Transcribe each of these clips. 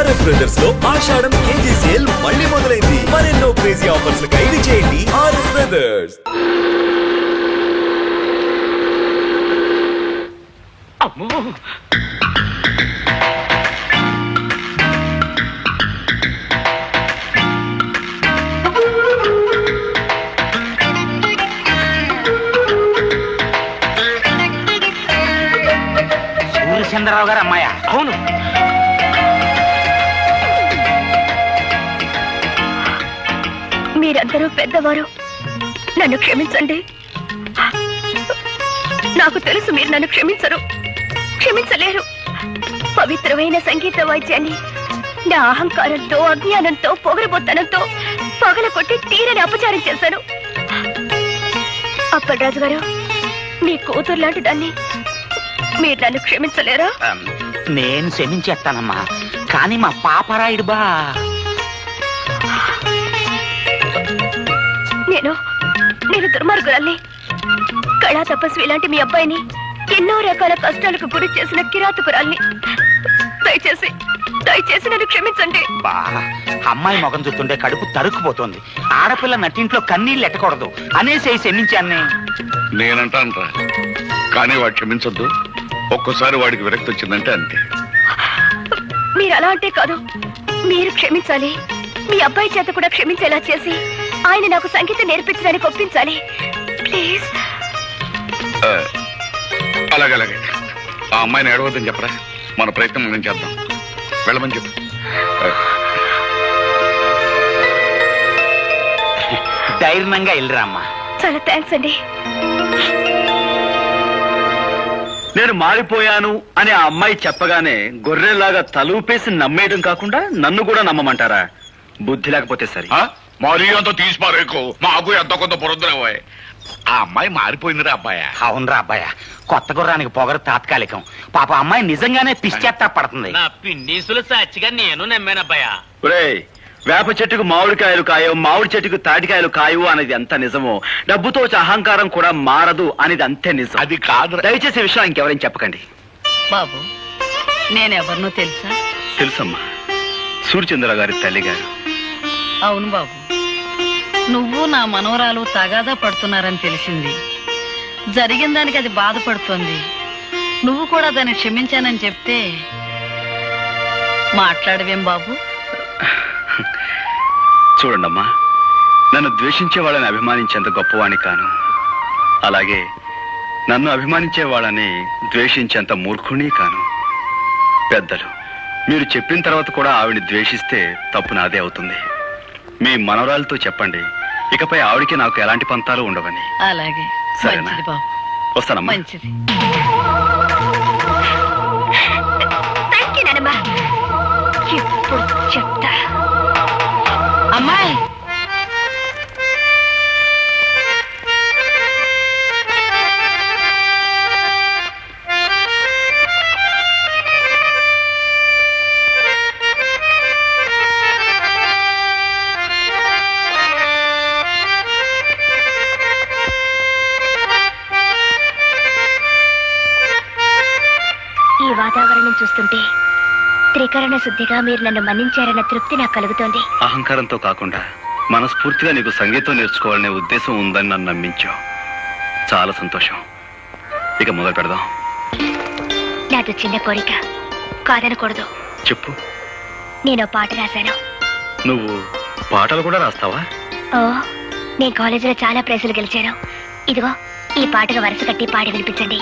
RS brothers లో ఆషాఢం KG sale మళ్ళీ మొదలైంది. మరెన్నో క్రేజీ ఆఫర్స్ ఖైదీ చేయండి ఆర్ఎస్ బ్రదర్స్. చంద్రరావు గారు అమ్మాయా? అవును. మీరందరూ పెద్దవారు, నన్ను క్షమించండి. నాకు తెలుసు మీరు నన్ను క్షమించలేరు. పవిత్రమైన సంగీత వాయిద్యాన్ని నా అహంకారంతో, అజ్ఞానంతో, పొగరబోత్తనంతో పగలకొట్టి తీరని అపచారం చేశాను. అప్పలరాజు గారు, మీ కూతురు లాంటి దాన్ని మీరు నన్ను క్షమించలేరా? నేను క్షమించేస్తానమ్మా, కానీ మా పాపరాయుడు బా. నేను దుర్మార్గురాల్ని. కళా తపస్వి లాంటి మీ అబ్బాయిని ఎన్నో రకాల కష్టాలకు గురి చేసిన కిరాతకురాల్ని. దయచేసి నన్ను క్షమించండి. బా, అమ్మాయి మొగం చూస్తుంటే కడుపు తరుక్కుపోతుంది. ఆడపిల్ల నటింట్లో కన్నీళ్ళు ఎట్టకూడదు అనేసి క్షమించాన్ని. నేనంటాను, కానీ వాడు క్షమించొద్దు. ఒక్కోసారి వాడికి విరక్తి వచ్చిందంటే అంతే. మీరు అలా అంటే కాదు, మీరు క్షమించాలి. మీ అబ్బాయి చేత కూడా క్షమించేలా చేసి ఆయన నాకు సంగీతం నేర్పించడానికి ఒప్పించాలి. ప్లీజ్. అలాగే ఆ అమ్మాయిని ఏడవద్దని చెప్పరా. మన ప్రయత్నం మనం చేద్దాం. వెళ్ళమని చెప్పు. ధైర్యంగా వెళ్ళరా అమ్మా. చాలా థ్యాంక్స్ అండి. నేను మారిపోయాను అని ఆ అమ్మాయి చెప్పగానే గొర్రెలాగా తలూపేసి నమ్మేయడం కాకుండా నన్ను కూడా నమ్మమంటారా? బుద్ధి లేకపోతే సరే. మరీ అంత తీసి పారేకు, మాకు ఎంత కొంత పొరుద్దురావా. ఆ అమ్మాయి మారిపోయిందిరా అబ్బాయ. అవునరా అబ్బాయ, కొత్త గుర్రానికి పొగరు తాత్కాలికం. పాప అమ్మాయి నిజంగానే పిచ్చేత్తా పడుతుంది. నా పిండీసులు సాక్షిగా నేను నమ్మానబ్బాయా. ఒరేయ్, వేప చెట్టుకు మామిడికాయలు కాయవు, మామిడి చెట్టుకు తాటికాయలు కాయవు అనేది ఎంత నిజమో, డబ్బుతో అహంకారం కూడా మారదు అనేది అంతే నిజం. అది కాదు. దయచేసి విషయం ఇంకెవరైనా చెప్పకండి. బాబు, నేనెవరినో తెలుసా? తెలుసమ్మా, సూర్యచంద్ర గారి తల్లి గారు. అవును బాబు, నువ్వు నా మనవరాలు తగాదా పడుతున్నారని తెలిసింది. జరిగిన దానికి అది బాధపడుతోంది. నువ్వు కూడా దాన్ని క్షమించానని చెప్తే మాట్లాడవేం బాబు? చూడండమ్మా, నన్ను ద్వేషించే వాళ్ళని అభిమానించేంత గొప్పవాణ్ణి కాను. అలాగే నన్ను అభిమానించే వాళ్ళని ద్వేషించేంత మూర్ఖుని కాను. పెద్దలు మీరు చెప్పిన తర్వాత కూడా ఆవిడ్ని ద్వేషిస్తే తప్పు నాదే అవుతుంది. మీ మనవరాలతో చెప్పండి, ఇకపై ఆవిడికి నాకు ఎలాంటి పంతాలు ఉండవని. అలాగే. సరేనా? బాబు, వస్తానమ్మా. మంచిది. ఇప్పుడు చెప్తా. అమ్మాయి, ఈ వాతావరణం చూస్తుంటే త్రికరణ శుద్ధిగా మీరు నన్ను మన్నించారన్న తృప్తి నాకు కలుగుతోంది. అహంకారంతో కాకుండా మనస్ఫూర్తిగా నీకు సంగీతం నేర్చుకోవాలనే ఉద్దేశం ఉందని నన్ను నమ్మించావు. చాలా సంతోషం. ఇక మొదలు పెడదాం. నాతో చిన్న కోరిక, కాదనకూడదు. చెప్పు. నేను పాట రాశాను. నువ్వు పాటలు కూడా రాస్తావా? ఓ, నేను కాలేజీలో చాలా ప్రైజులు గెలిచాను. ఇదిగో ఈ పాటగా వరుస కట్టి పాడి వినిపించండి.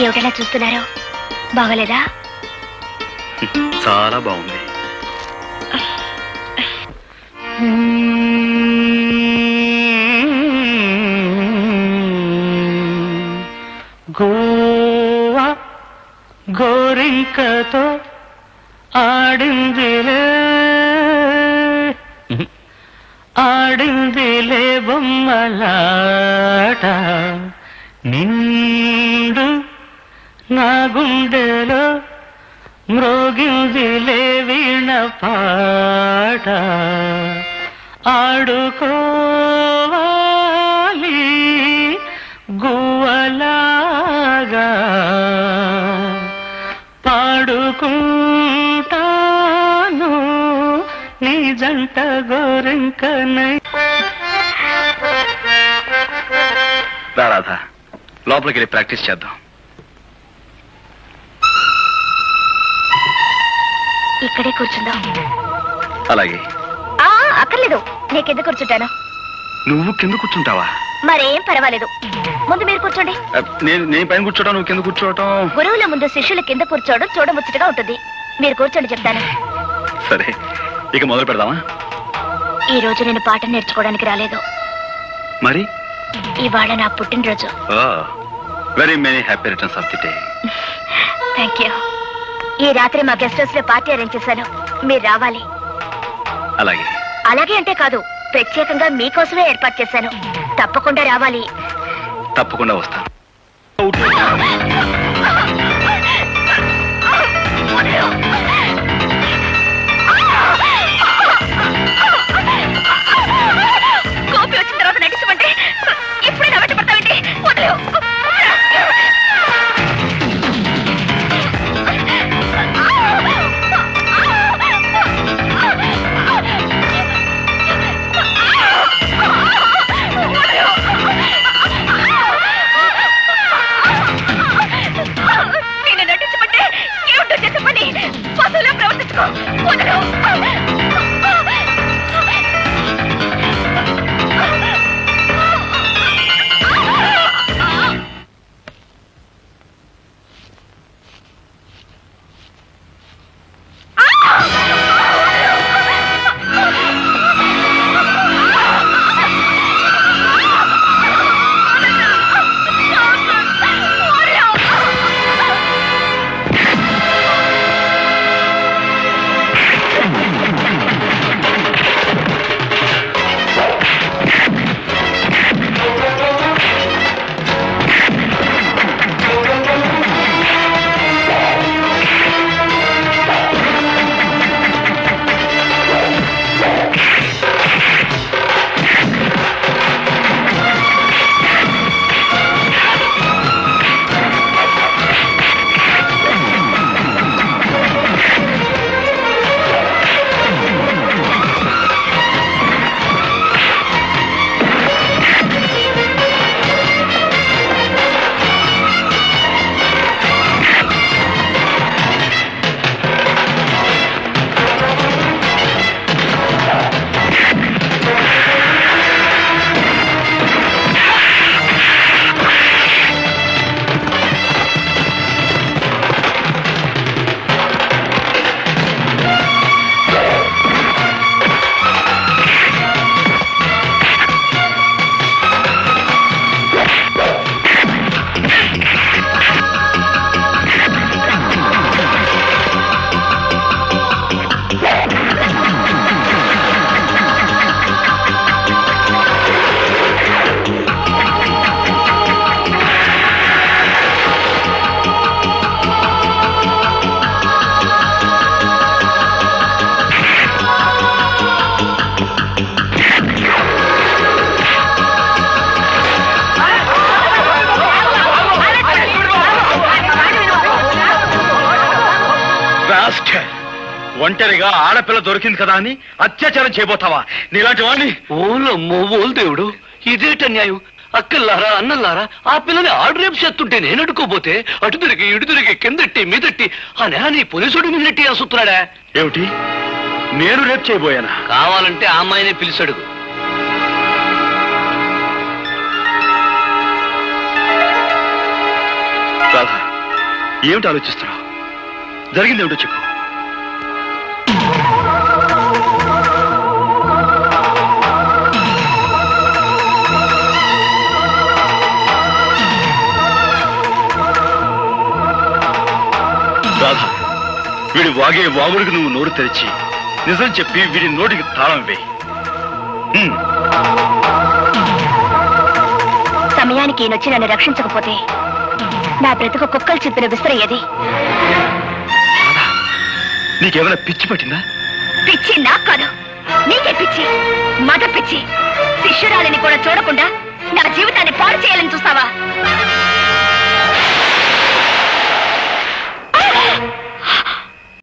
ఏమిటలా చూస్తున్నారు? బాగలేదా? చాలా బాగుంది. గోవా గోరింకతో ఆడిందిలే బొమ్మలాట, నిండు నా గుండెలో మ్రోగిందిలే వీణ పాట. ఆడుకోవాలి గువ్వలాగా పడుకుంటాను నీ జంట గోరింకనై. రాధా లోపలికి వెళ్ళి ప్రాక్టీస్ చేద్దాం. ఇక్కడే కూర్చుందాం. అలాగే. అక్కర్లేదు, నేను కింద కూర్చుంటాను. నువ్వు కింద కూర్చుంటావా? మరేం పర్వాలేదు, ముందు మీరు కూర్చోండి. నేను పైన కూర్చోవటం, నువ్వు కింద కూర్చోవటం. గురువుల ముందు శిష్యుల కింద కూర్చోవడం చూడముచ్చటగా ఉంటుంది. మీరు కూర్చోండి, చెప్తాను. సరే, ఇక మొదలు పెడదామా? ఈ రోజు నేను పాఠం నేర్చుకోవడానికి రాలేదు. మరి ఇవాళ నా పుట్టినరోజు. Very many happy returns of the day. Thank you. ఈ రాత్రి మా గెస్ట్ హౌస్ లో పార్టీ అరేంజ్ చేశాను, మీరు రావాలి. అలాగే. అలాగే అంటే కాదు, ప్రత్యేకంగా మీకోసమే ఏర్పాటు చేశాను, తప్పకుండా రావాలి. తప్పకుండా వస్తాను. కోపి వచ్చిన తర్వాత నటించమంటే ఇప్పుడే నా వెంట పడతావేంటి? వదిలేవు. నేను నటించమంటే ఏమిటో చేసే పని పశువులో ప్రవర్తించుకో. వదలు. ఒంటరిగా ఆడపిల్ల దొరికింది కదా అని అత్యాచారం చేయబోతావా? నీలాంటి వాడిని. ఓలమ్మో ఓలు దేవుడు, ఇదేట న్యాయం? అక్కల్లారా అన్నల్లారా, ఆ పిల్లని ఆడు రేపు చేస్తుంటే నేను అడుకోపోతే అటు తిరిగి ఇటు తిరిగి కిందట్టి మీదట్టి ఆ నేని పోలీసుడు నిన్నట్టి అసుతున్నాడా? ఏమిటి, నేను రేపు చేయబోయానా? కావాలంటే ఆ అమ్మాయినే పిలిచాడు. రాధా, ఏమిటి ఆలోచిస్తున్నావు? జరిగింది ఏమిటో చెప్పు. రాధా, వీడి వాగే వాగుడికి నువ్వు నోరు తెరిచి నిజం చెప్పి వీడి నోటికి తాళం వేయి. సమయానికి ఈయనొచ్చి నన్ను రక్షించకపోతే నా బ్రతుకు కుక్కలు చెప్పిన విసిరయ్యేది. నీకేమైనా పిచ్చి పట్టిందా? పిచ్చి నాకు కాదు, నీకే పిచ్చి, మగ పిచ్చి. శిష్యురాలిని కూడా చూడకుండా నా జీవితాన్ని పాడు చేయాలని చూస్తావా?